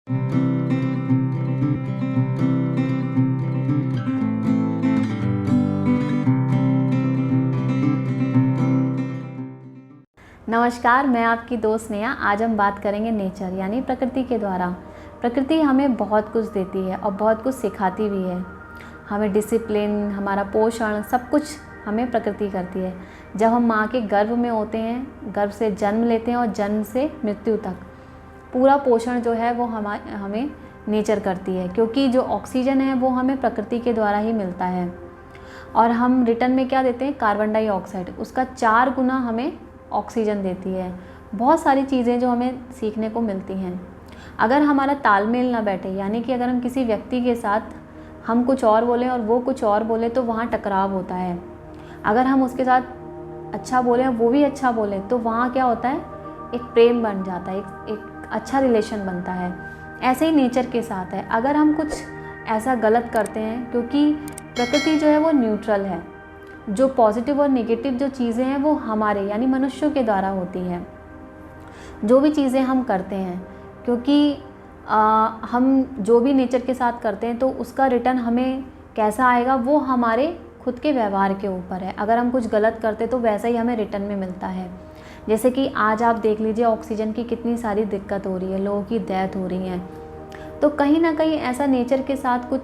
नमस्कार, मैं आपकी दोस्त नेहा। आज हम बात करेंगे नेचर यानी प्रकृति के द्वारा। प्रकृति हमें बहुत कुछ देती है और बहुत कुछ सिखाती भी है। हमें डिसिप्लिन, हमारा पोषण, सब कुछ हमें प्रकृति करती है। जब हम माँ के गर्भ में होते हैं, गर्भ से जन्म लेते हैं और जन्म से मृत्यु तक पूरा पोषण जो है वो हमें नेचर करती है, क्योंकि जो ऑक्सीजन है वो हमें प्रकृति के द्वारा ही मिलता है। और हम रिटर्न में क्या देते हैं? Carbon dioxide. उसका 4 गुना हमें ऑक्सीजन देती है। बहुत सारी चीज़ें जो हमें सीखने को मिलती हैं। अगर हमारा तालमेल ना बैठे, यानी कि अगर हम किसी व्यक्ति के साथ हम कुछ और बोलें और वो कुछ और बोले, तो वहाँ टकराव होता है। अगर हम उसके साथ अच्छा बोलें और वो भी अच्छा बोले, तो वहाँ क्या होता है? एक प्रेम बन जाता है, एक अच्छा रिलेशन बनता है। ऐसे ही नेचर के साथ है। अगर हम कुछ ऐसा गलत करते हैं, क्योंकि प्रकृति जो है वो न्यूट्रल है, जो पॉजिटिव और नेगेटिव जो चीज़ें हैं वो हमारे यानी मनुष्यों के द्वारा होती हैं। जो भी चीज़ें हम करते हैं, क्योंकि हम जो भी नेचर के साथ करते हैं तो उसका रिटर्न हमें कैसा आएगा वो हमारे खुद के व्यवहार के ऊपर है। अगर हम कुछ गलत करते तो वैसा ही हमें रिटर्न में मिलता है। जैसे कि आज आप देख लीजिए, ऑक्सीजन की कितनी सारी दिक्कत हो रही है, लोगों की डेथ हो रही है। तो कहीं ना कहीं ऐसा नेचर के साथ कुछ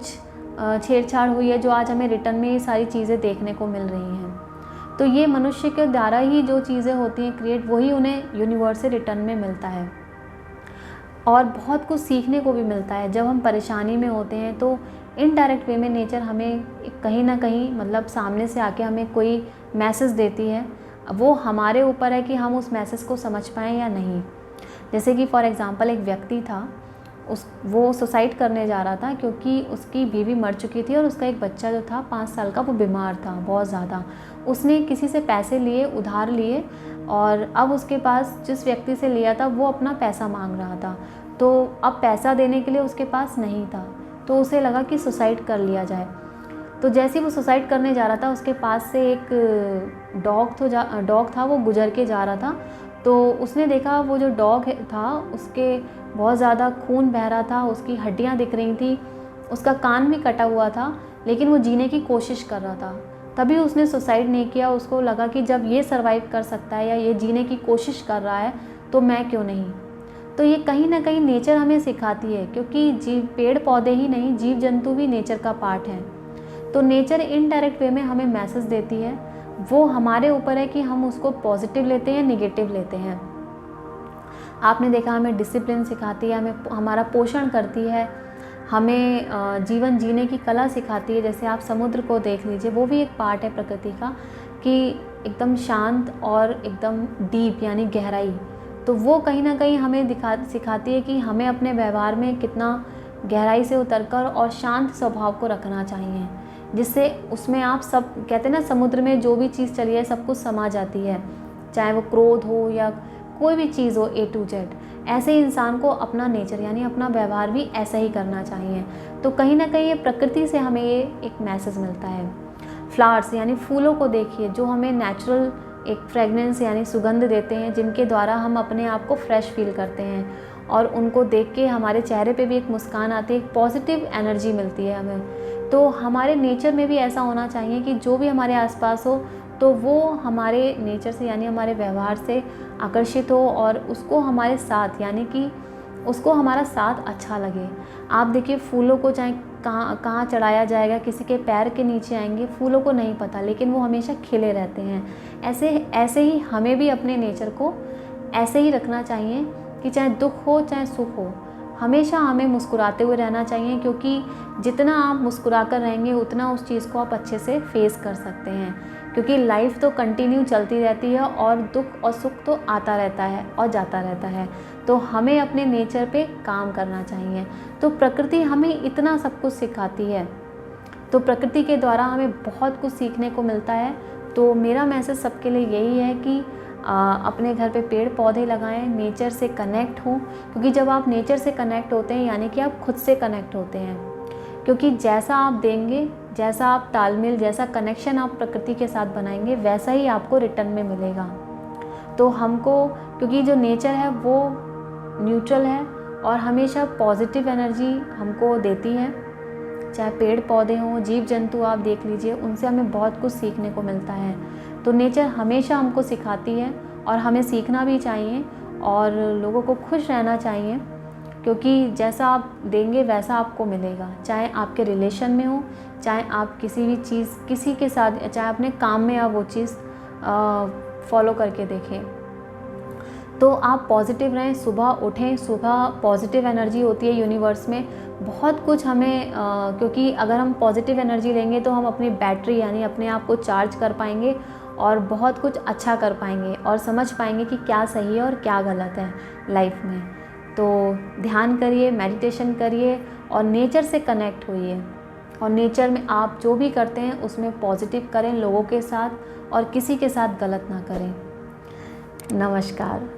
छेड़छाड़ हुई है, जो आज हमें रिटर्न में ये सारी चीज़ें देखने को मिल रही हैं। तो ये मनुष्य के द्वारा ही जो चीज़ें होती हैं क्रिएट, वही उन्हें यूनिवर्स से रिटर्न में मिलता है। और बहुत कुछ सीखने को भी मिलता है। जब हम परेशानी में होते हैं तो इनडायरेक्ट वे में नेचर हमें कहीं ना कहीं मतलब सामने से आके हमें कोई मैसेज देती है। वो हमारे ऊपर है कि हम उस मैसेज को समझ पाएँ या नहीं। जैसे कि फॉर एग्ज़ाम्पल, एक व्यक्ति था, वो सुसाइड करने जा रहा था, क्योंकि उसकी बीवी मर चुकी थी और उसका एक बच्चा जो था 5 साल का, वो बीमार था बहुत ज़्यादा। उसने किसी से पैसे लिए, उधार लिए, और अब उसके पास जिस व्यक्ति से लिया था वो अपना पैसा मांग रहा था। तो अब पैसा देने के लिए उसके पास नहीं था, तो उसे लगा कि सुसाइड कर लिया जाए। तो जैसे ही वो सुसाइड करने जा रहा था, उसके पास से एक डॉग था, वो गुजर के जा रहा था। तो उसने देखा वो जो डॉग था, उसके बहुत ज़्यादा खून बह रहा था, उसकी हड्डियाँ दिख रही थी, उसका कान भी कटा हुआ था, लेकिन वो जीने की कोशिश कर रहा था। तभी उसने सुसाइड नहीं किया। उसको लगा कि जब ये सर्वाइव कर सकता है या ये जीने की कोशिश कर रहा है, तो मैं क्यों नहीं। तो ये कहीं ना कहीं नेचर हमें सिखाती है, क्योंकि पेड़ पौधे ही नहीं, जीव जंतु भी नेचर का पार्ट है। तो नेचर इनडायरेक्ट वे में हमें मैसेज देती है। वो हमारे ऊपर है कि हम उसको पॉजिटिव लेते हैं, निगेटिव लेते हैं। आपने देखा, हमें डिसिप्लिन सिखाती है, हमें हमारा पोषण करती है, हमें जीवन जीने की कला सिखाती है। जैसे आप समुद्र को देख लीजिए, वो भी एक पार्ट है प्रकृति का, कि एकदम शांत और एकदम डीप यानी गहराई। तो वो कहीं ना कहीं हमें सिखाती है कि हमें अपने व्यवहार में कितना गहराई से उतरकर और शांत स्वभाव को रखना चाहिए, जिससे उसमें आप सब कहते हैं ना, समुद्र में जो भी चीज़ चली है सब कुछ समा जाती है, चाहे वो क्रोध हो या कोई भी चीज़ हो, A to Z। ऐसे ही इंसान को अपना नेचर यानी अपना व्यवहार भी ऐसा ही करना चाहिए। तो कहीं ना कहीं ये प्रकृति से हमें ये एक मैसेज मिलता है। फ्लावर्स यानी फूलों को देखिए, जो हमें नेचुरल एक फ्रेगनेंस यानी सुगंध देते हैं, जिनके द्वारा हम अपने आप को फ्रेश फील करते हैं, और उनको देख के हमारे चेहरे पे भी एक मुस्कान आती है, एक पॉजिटिव एनर्जी मिलती है हमें। तो हमारे नेचर में भी ऐसा होना चाहिए कि जो भी हमारे आसपास हो, तो वो हमारे नेचर से यानी हमारे व्यवहार से आकर्षित हो, और उसको हमारे साथ यानी कि उसको हमारा साथ अच्छा लगे। आप देखिए, फूलों को चाहे कहाँ कहाँ चढ़ाया जाएगा, किसी के पैर के नीचे आएंगे, फूलों को नहीं पता, लेकिन वो हमेशा खिले रहते हैं। ऐसे ही हमें भी अपने नेचर को ऐसे ही रखना चाहिए कि चाहे दुख हो चाहे सुख हो, हमेशा हमें मुस्कुराते हुए रहना चाहिए, क्योंकि जितना आप मुस्कुरा कर रहेंगे उतना उस चीज़ को आप अच्छे से फेस कर सकते हैं। क्योंकि लाइफ तो कंटिन्यू चलती रहती है, और दुख और सुख तो आता रहता है और जाता रहता है। तो हमें अपने नेचर पे काम करना चाहिए। तो प्रकृति हमें इतना सब कुछ सिखाती है, तो प्रकृति के द्वारा हमें बहुत कुछ सीखने को मिलता है। तो मेरा मैसेज सबके लिए यही है कि अपने घर पे पेड़ पौधे लगाएं, नेचर से कनेक्ट हों, क्योंकि जब आप नेचर से कनेक्ट होते हैं यानी कि आप खुद से कनेक्ट होते हैं। क्योंकि जैसा आप देंगे, जैसा आप तालमेल, जैसा कनेक्शन आप प्रकृति के साथ बनाएंगे, वैसा ही आपको रिटर्न में मिलेगा। तो हमको, क्योंकि जो नेचर है वो न्यूट्रल है और हमेशा पॉजिटिव एनर्जी हमको देती है। चाहे पेड़ पौधे हों, जीव जंतु आप देख लीजिए, उनसे हमें बहुत कुछ सीखने को मिलता है। तो नेचर हमेशा हमको सिखाती है और हमें सीखना भी चाहिए और लोगों को खुश रहना चाहिए, क्योंकि जैसा आप देंगे वैसा आपको मिलेगा। चाहे आपके रिलेशन में हो, चाहे आप किसी भी चीज़ किसी के साथ, चाहे अपने काम में आप वो चीज़ फॉलो करके देखें। तो आप पॉजिटिव रहें, सुबह उठें, सुबह पॉजिटिव एनर्जी होती है यूनिवर्स में, बहुत कुछ हमें क्योंकि अगर हम पॉजिटिव एनर्जी लेंगे तो हम अपनी बैटरी यानी अपने आप को चार्ज कर पाएंगे और बहुत कुछ अच्छा कर पाएंगे और समझ पाएंगे कि क्या सही है और क्या गलत है लाइफ में। तो ध्यान करिए, मेडिटेशन करिए और नेचर से कनेक्ट होइए और नेचर में आप जो भी करते हैं उसमें पॉजिटिव करें लोगों के साथ और किसी के साथ गलत ना करें। नमस्कार।